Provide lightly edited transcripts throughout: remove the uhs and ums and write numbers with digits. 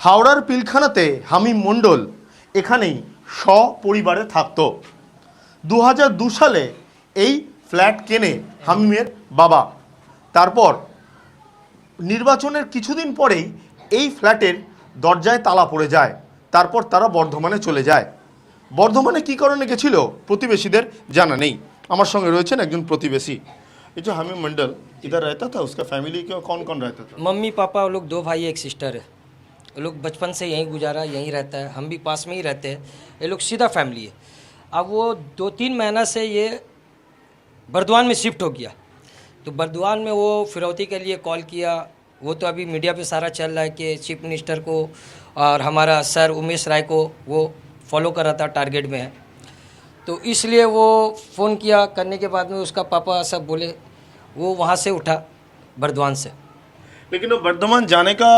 হাওড়ার পিলখানাতে হামিম মণ্ডল এখানেই সপরিবারে থাকতো। 2002 সালে এই ফ্ল্যাট কেনে হামিমের বাবা। তারপর নির্বাচনের কিছুদিন পরেই এই ফ্ল্যাটের দরজায় তালা পড়ে যায়। তারপর তারা বর্ধমানে চলে যায়। বর্ধমানে কী কারণে গেছিল প্রতিবেশীদের জানা নেই। আমার সঙ্গে রয়েছেন একজন প্রতিবেশী। ये जो हामिम मंडल इधर रहता था, उसका फैमिली का कौन कौन रहता था? मम्मी पापा वो लोग 2 भाई एक सिस्टर है। वो लोग बचपन से यहीं गुजारा, यहीं रहता है, हम भी पास में ही रहते हैं। ये लोग सीधा फैमिली है। अब वो 2-3 महीना से ये बर्दवान में शिफ्ट हो गया। तो बर्दवान में वो फिरौती के लिए कॉल किया। वो तो अभी मीडिया पे सारा चल रहा है कि चीफ मिनिस्टर को और हमारा सर उमेश राय को वो फॉलो कर रहा था, टारगेट में है। तो इसलिए वो फ़ोन किया, करने के बाद में उसका पापा सब बोले, वो वहाँ से उठा बर्दवान से। लेकिन वो बर्धमान जाने का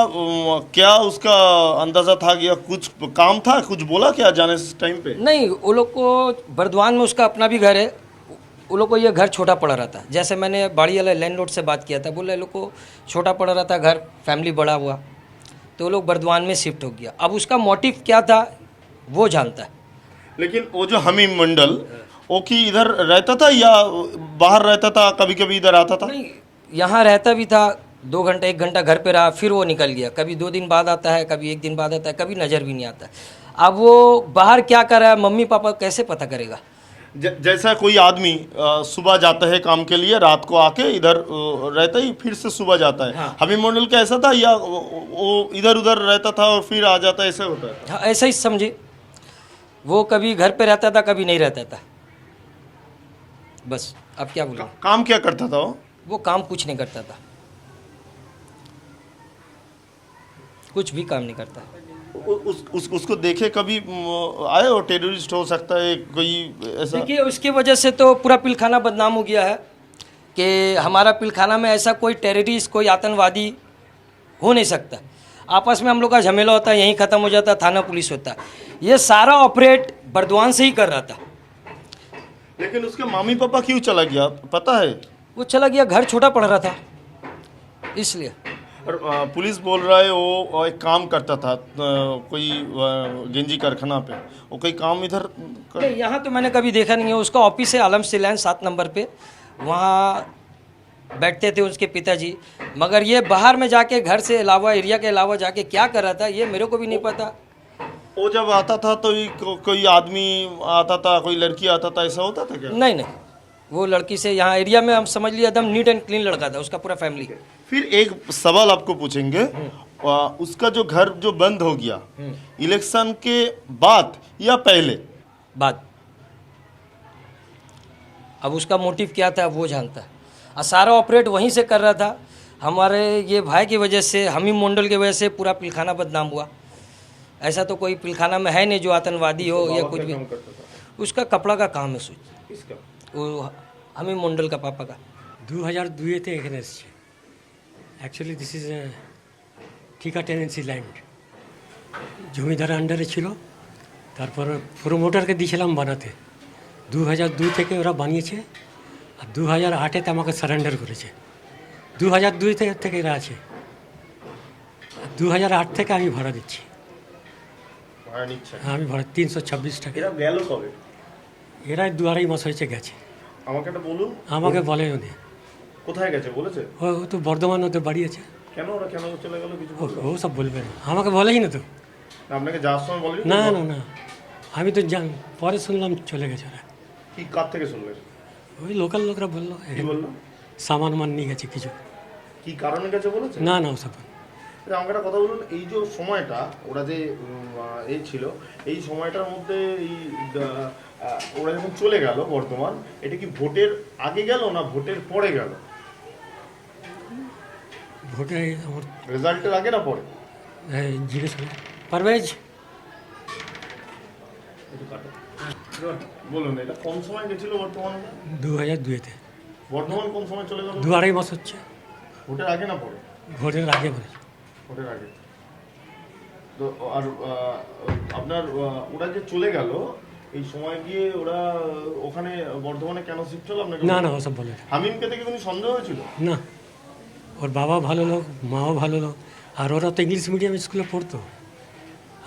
क्या उसका अंदाजा था या कुछ काम था, कुछ बोला क्या जाने से टाइम पे? नहीं, वो लोग को बर्दवान में उसका अपना भी घर है। वो लोग को ये घर छोटा पड़ रहा था। जैसे मैंने बाड़ी वाले लैंडलॉर्ड से बात किया था, बोला लोग को छोटा पड़ रहा था घर, फैमिली बड़ा हुआ, तो वो लोग बर्दवान में शिफ्ट हो गया। अब उसका मोटिव क्या था वो जानता है। लेकिन वो जो हमीम मंडल वो कि इधर रहता था या बाहर रहता था, कभी कभी इधर आता था? नहीं, यहाँ रहता भी था, 2 घंटा 1 घंटा घर पे रहा, फिर वो निकल गया। कभी 2 दिन बाद आता है, कभी 1 दिन बाद आता है, कभी नज़र भी नहीं आता। अब वो बाहर क्या कर रहा है मम्मी पापा कैसे पता करेगा? जैसा कोई आदमी सुबह जाता है काम के लिए, रात को आके इधर रहता ही, फिर से सुबह जाता है। हाँ। हमीम मंडल का ऐसा था या वो इधर उधर रहता था और फिर आ जाता, ऐसा होता है? हाँ, ऐसा ही समझे। वो कभी घर पे रहता था, कभी नहीं रहता था। बस अब क्या बोलूं। काम क्या करता था वो? वो काम कुछ नहीं करता था, कुछ भी काम नहीं करता। उसको देखे कभी आए हो? टेररिस्ट हो सकता है कोई ऐसा? देखिए, उसकी वजह से तो पूरा पिलखाना बदनाम हो गया है कि हमारा पिलखाना में ऐसा कोई टेररिस्ट, कोई आतंकवादी हो नहीं सकता। आपस में हम लोग का झमेला होता है, यहीं ख़त्म हो जाता, थाना पुलिस होता। ये सारा ऑपरेट बर्दवान से ही कर रहा था। लेकिन उसके मम्मी पापा क्यों चला गया पता है? वो चला गया, घर छोटा पड़ रहा था इसलिए। और पुलिस बोल रहा है वो एक काम करता था कोई गेंजी कारखाना पे, वो कोई काम इधर नहीं, यहाँ तो मैंने कभी देखा नहीं है। उसका ऑफिस है आलम सिलैन 7 नंबर पे, वहाँ बैठते थे उसके पिताजी। मगर ये बाहर में जाके घर से अलावा, एरिया के अलावा जाके क्या कर रहा था ये मेरे को भी नहीं पता। वो जब आता था तो कोई आदमी आता था, कोई लड़की आता था, ऐसा होता था क्या? नहीं, वो लड़की से यहाँ एरिया में हम समझ लिया एकदम नीट एंड क्लीन लड़का था, उसका पूरा फैमिली। फिर एक सवाल आपको पूछेंगे, उसका जो घर जो बंद हो गया इलेक्शन के बाद या पहले? बाद। अब उसका मोटिव क्या था वो जानता है। और सारा ऑपरेट वहीं से कर रहा था। हमारे ये भाई की वजह से, हमीम मंडल की वजह से पूरा पिलखाना बदनाम हुआ। ऐसा तो कोई पिलखाना में है नहीं जो आतंकवादी हो या कुछ भी। उसका कपड़ा का काम है। इसका वो हमीम मंडल का पापा का। 2002-তে এখানে এসেছে। অ্যাকচুয়ালি দিস ইজ ঠিকা টেনেন্সি ল্যান্ড। জমিদার আন্ডারে ছিল, তারপর প্রোমোটারকে দিয়েছিলাম বানাতে। 2002 থেকে ওরা বানিয়েছে, আর 2008-তে আমাকে সারেন্ডার করেছে। 2002 থেকে এরা আছে, 2008 থেকে আমি ভাড়া দিচ্ছি। ভাড়া নিচ্ছে? আমি ভাড়া 326 টাকা। এরা গেল কবে? এরা 2-2.5 মাস হয়েছে গেছে। আমাকে একটা বলুন। আমাকে বলে উনি, কোথায় গেছে বলেছে? ও তো বর্ধমান ওদের বাড়ি আছে। কেন ওরা কেন চলে গেল কিছু ও ও সব বলবে না, আমাকে বলেই না তো। আপনাকে যাওয়ার সময় বলেনি? না না না, আমি তো পরে শুনলাম চলে গেছে ওরা। কি কার থেকে শুনলেন? ওই লোকাল লোকরা বললো, কি বললো? সামান মান নিয়ে গেছে কিছু। কি কারণে গেছে বলেছে? না না, ওসব আমাকে একটা কথা বলুন, এই যে সময়টা ওরা যে এই ছিল, এই সময়টার মধ্যে এই ওরা যখন চলে গেল বর্তমান, এটা কি ভোটের আগে গেল না ভোটের পরে গেল? ভোটে আমার রেজাল্টের আগে না পরে? জিজ্ঞেস করে পারভেজ বলুন, এটা কোন সময় গেছিল বর্তমান? 2002-তে। বর্তমান কোন সময় চলে গেল? 2-2.5 মাস হচ্ছে। ভোটের আগে না পরে? ভোটের আগে বলেছে। ভোটের আগে। তো আর আপনার ওরা যে চলে গেল এই সময় গিয়ে ওরা ওখানে বর্ধমানে কেন শিফট হলো আপনাকে? না না, ওসব বলে না। হামিমকে থেকে কোনো সন্দেহ হয়েছিল? না, ওর বাবা ভালো লোক, মাও ভালো লোক, আর ওরা তো ইংলিশ মিডিয়াম স্কুলে পড়তো।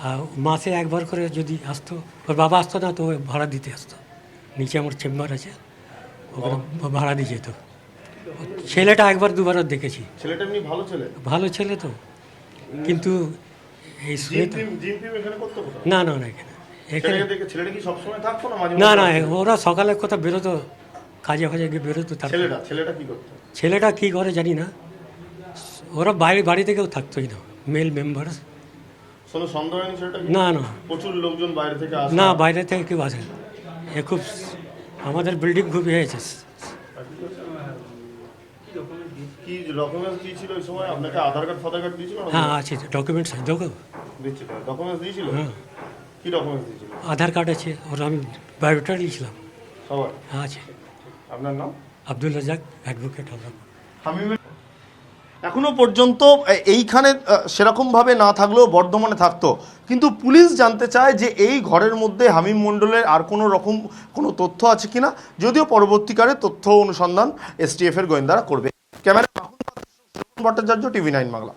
আর মাসে একবার করে যদি আসতো, ওর বাবা আসতো না তো ও ভাড়া দিতে আসতো। নিচে আমার চেম্বার আছে, ওখানে ভাড়া দিয়ে যেত। ছেলেটা একবার দুবারও দেখেছি, ছেলেটা এমনি ভালো ছেলে? ভালো ছেলে তো, কিন্তু এই শুয়ে তো জিম ফিম এখানে করতে কোথাও? না না না এখানে এখানে ছেলেটা কি সবসময় থাকতো না মাঝে না মধ্যে না, আসতো? ওরা সকালে কোথাও বেরোতো, কাজে ফাজে গিয়ে বেরোতো। তারপর ছেলেটা কি করতো? ছেলেটা কী করে জানি না, ওরা বাইরে বাড়ি থেকেও থাকতোই না, মেল মেম্বার। শোনো, সন্দেহ হয়নি ছেলেটা কি? না না প্রচুর লোকজন বাইরে থেকে আসে? না, বাইরে থেকে কেউ আসে না। এ খুব, আমাদের বিল্ডিং খুব হয়েছে। কি ডকুমেন্টস দিয়েছিল ওই সময় আপনাকে? আধার কার্ড দিয়েছিল না? হ্যাঁ আছে, ডকুমেন্টস দেখো। দিচ্ছিল, ডকুমেন্টস দিয়েছিল? হ্যাঁ কি ডকুমেন্টস দিয়েছিল? আধার কার্ড আছে, ওর আমি বায়োডাটা দিয়েছিলাম। সবার? হ্যাঁ আছে। আপনার নাম? আব্দুল রাজাক, অ্যাডভোকেট হলাম। হামিমের এখনো পর্যন্ত এইখানে সেরকমভাবে না থাকলেও বর্ধমানে থাকতো, কিন্তু পুলিশ জানতে চায় যে এই ঘরের মধ্যে হামিম মণ্ডলের আর কোনো রকম কোনো তথ্য আছে কিনা, যদিও পরবর্তীকালে তথ্য অনুসন্ধান এসটিএফ এর গোয়েন্দারা করবে। Camera Bhattacharya, TV 9 Bangla.